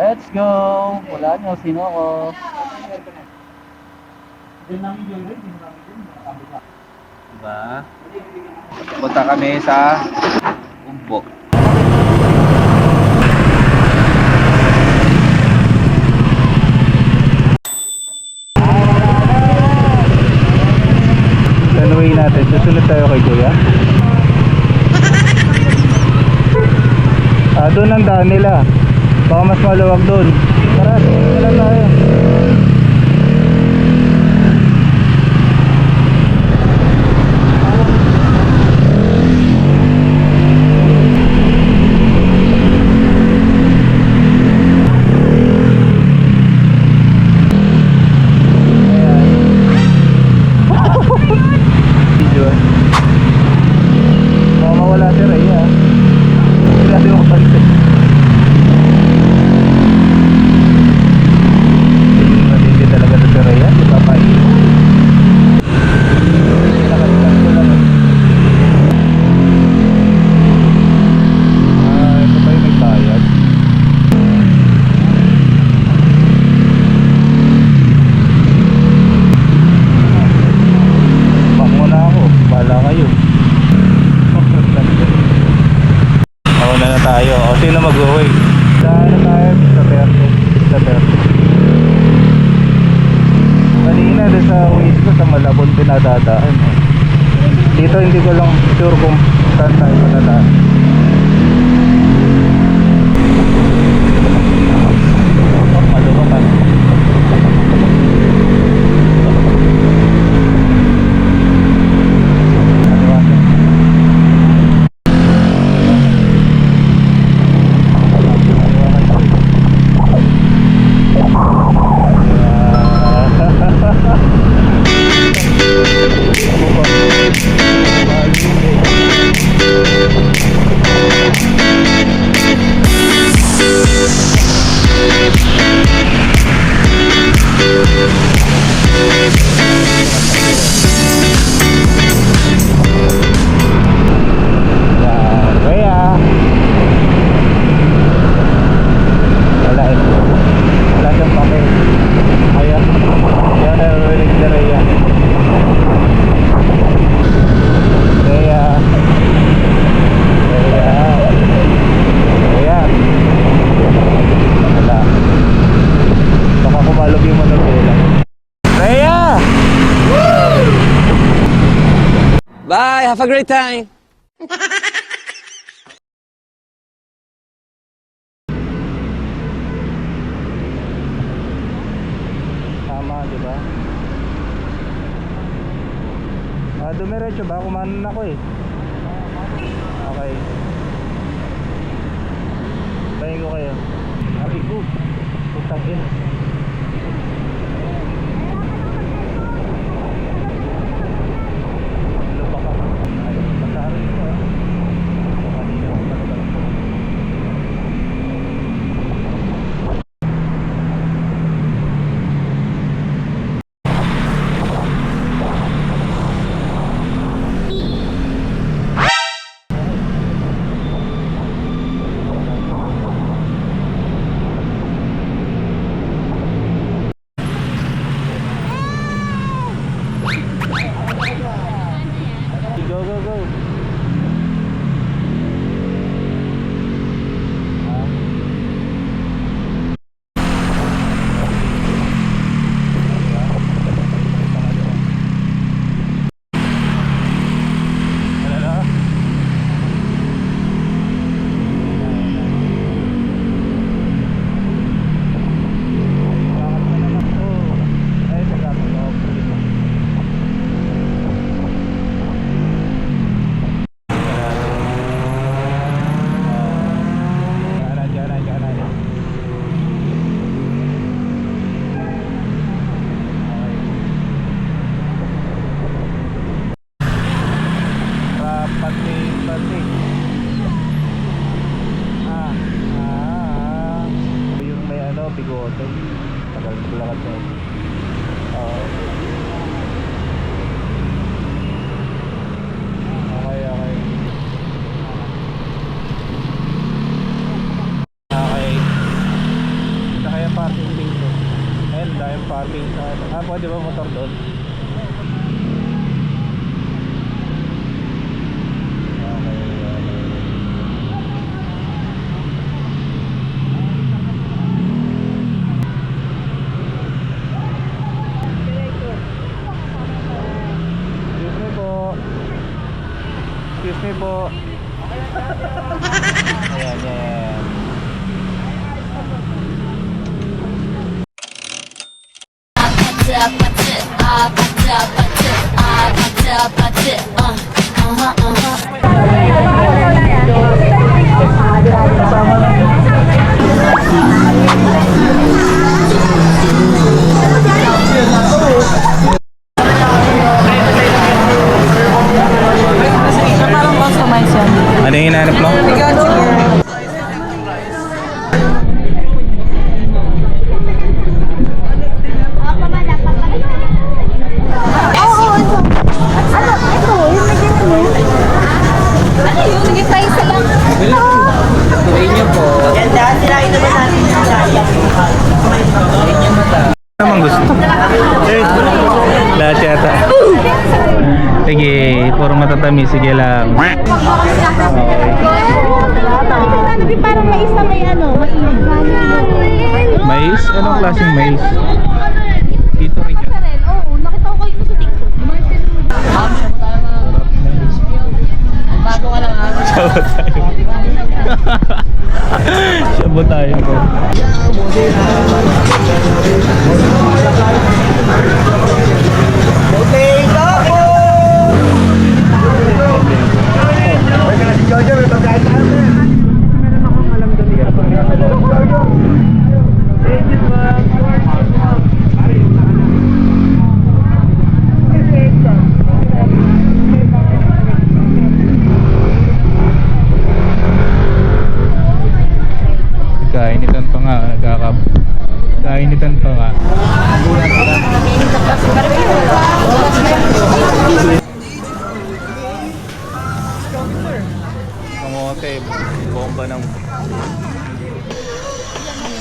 Let's go! Wala nyo, sino ako? Diba? Punta kami sa Umbo. Tanungin natin, susunod tayo kay Kuya. Doon ang daan nila. Baka mas maluwag doon. Tara, tingnan na tayo. Baka mawala si Rhea. Hindi natin mapansin. Hindi talaga sa si Rhea. Di ba pa ito pa yung may bayad. Bak mo na ako. Bahala kayo. Mauna na tayo. O sino mag-uwi? Saan na tayo? Sa Perto. Kanina doon sa Waze ko sa Malabon pinadadaan. Dito hindi ko lang sure kung saan tayo matadaan. Maluwakan. Bye, have a great time. Tama, di ba? Dumiretso ba? Kumanan ako eh. Okay. Bayin ko kayo. Ari ko. Putang ina. Go, go, go. Bigote. Tagal lakad na yun. Okay, okay. Okay. parking sa ano. Pwede ba motor doon? Excuse me po. Ayan, ayan. Parang customize yan. Ano yung hinahanap mo? Bigat siguro. Sige pa isa lang. Ano naman gusto? Lahat yata. Sige, puro matatamis. Sige lang. Parang mais na may ano, Mais? Anong klaseng mais? Dito rin yun. Oo, nakita ko kayo sa TikTok. Bago ka lang ah. Sabo tayo. Sabo tayo ko. Kainitan pa nga, kainitan pa nga. Kamote, bomba ng...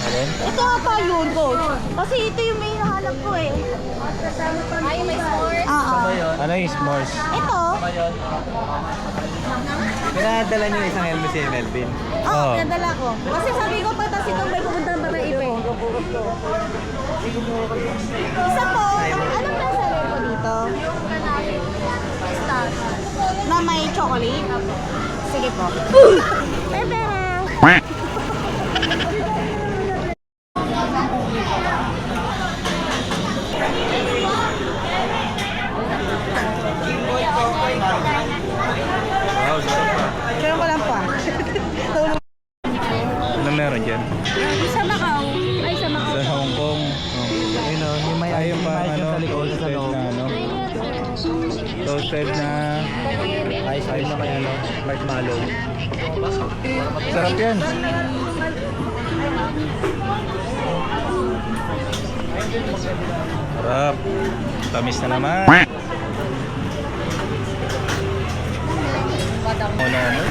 Alin? Ito nga pa yun, coach. Kasi ito yung may hinahanap ko eh. Ay, may s'mores? Oo. Ano yung s'mores? Ito? Pinadala niyo isang helmet si Melvin. Oo, Oo. pinadala ko. Kasi sabi ko pa, tapos itong may pumunta ba na iba eh. Isa po, anong nasa po dito? Na may chocolate? Sige po. Bebe! Kaya ko lang pa. Ano meron dyan? Sa Macau. Ay, sa Macau. Sa Hong Kong. Ayun o, yung may Ayun pa, ice ano, sa likod sa toasted loob. na, ano, toasted na Ice cream na kaya, no? Marshmallow. sarap yan. Sarap. Tamis na naman. Ano, ano?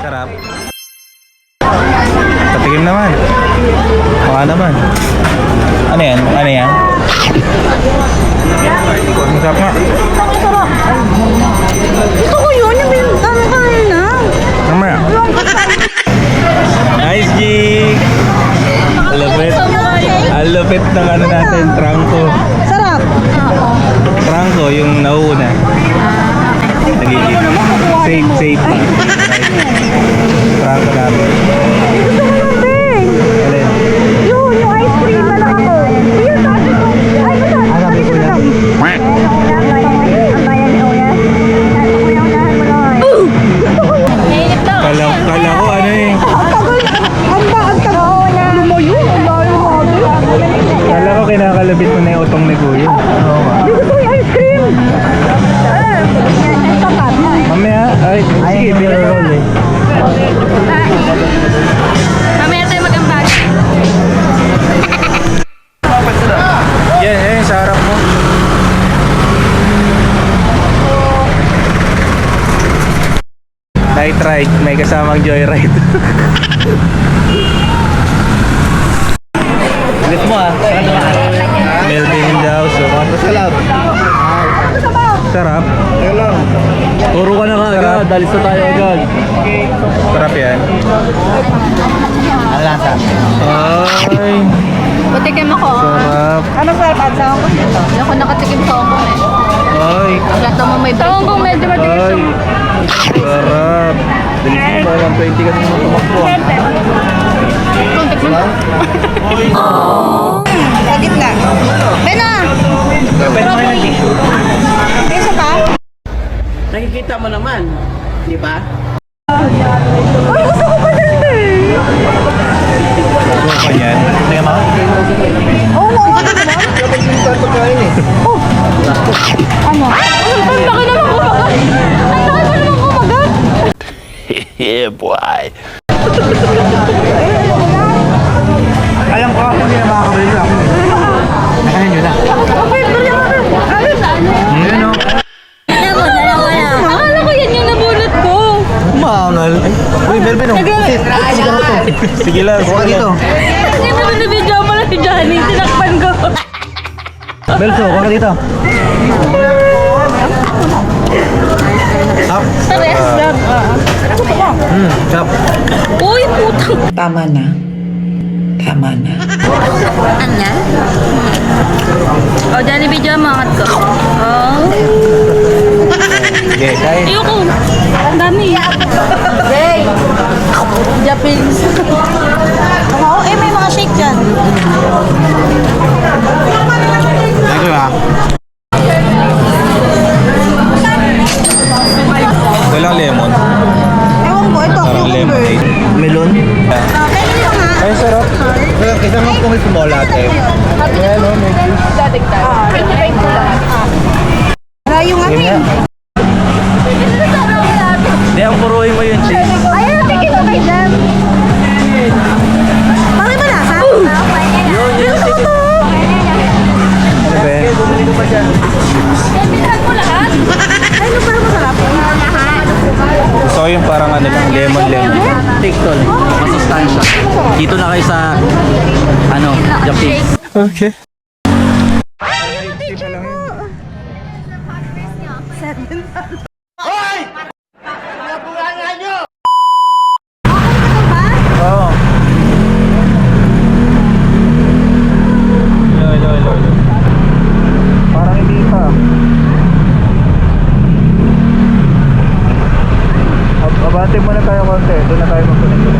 Sarap. Patikim naman. Baka naman. Ano yan? Ano yan? Masarap nga. Gusto ko yun, yung may kain na. Mamaya. Nice, Jig! Alapit. Alapit ng ano natin, trangko. Sarap. Trangko, yung nauuna. Nagiging safe pa. Trangko namin. Alin? Yun, yung ice cream na lang ako. Yun, sabi ko. Ay, Sabi ko lang. Meron ride. May kasamang joyride. Bilis mo ah. Melvin in the house. Oh. Masalap. Sarap. Turo ka na nga agad. Dalis na tayo agad. Sarap yan. Ano lasa? Ay, Patikim ako. sarap. Ano sa alpad sa Hong Kong dito? Hindi ako nakatikim sa Hong Kong eh. Ay, Lahat naman may break. Sa Hong Kong medyo matikim ay. Sarap. Bilis mo, 120 kasi mo tumakbo. Sa gitna. Bena! Pwede mo yung tissue. Isa pa? Nakikita mo naman, di ba? Ano pa yan? Tingnan mo. Ano? Ang laki naman kumagat! Ang laki mo naman kumagat! Alam ko, hindi na makakabili ako. Nakahin nyo na. Yun o. Akala ko yan yung nabunot ko. Maangal. Uy, Melvin o. Sige lang. Buka dito. Hindi mo na-video mo lang si Johnny. Tinakpan ko. Belso, buka dito. Up. Pares lang. Chop. Uy, putang. Tama na. Tama na. Anya? O, Johnny, video mo angat ko. Oh. Okay, kain. Ayoko. Ang dami. Hey! Japings. Oo, eh, may mga shake dyan. Thank you ha. Walang lemon. Ewan ko, ito. Parang lemonade. Melon. Pwede nyo nga. Ay, sarap. Isang mo kung small latte. Ayan, oh, may juice. Rayo nga, Game eh. nga. Hindi, ang puruhin mo yung cheese. Ayun, tigil ko kay Jam. Bakit ba lasa? Yun, yun. Ano ba? Pinhan mo lahat? Ay, ano parang masarap? So, yung parang ano lang, lemon. Tiktol. Masustansya. Dito na kayo sa, ano, Japanese. Okay. Oo. Lo. Parang hindi pa. Abante muna tayo konti. Doon na tayo magpunit.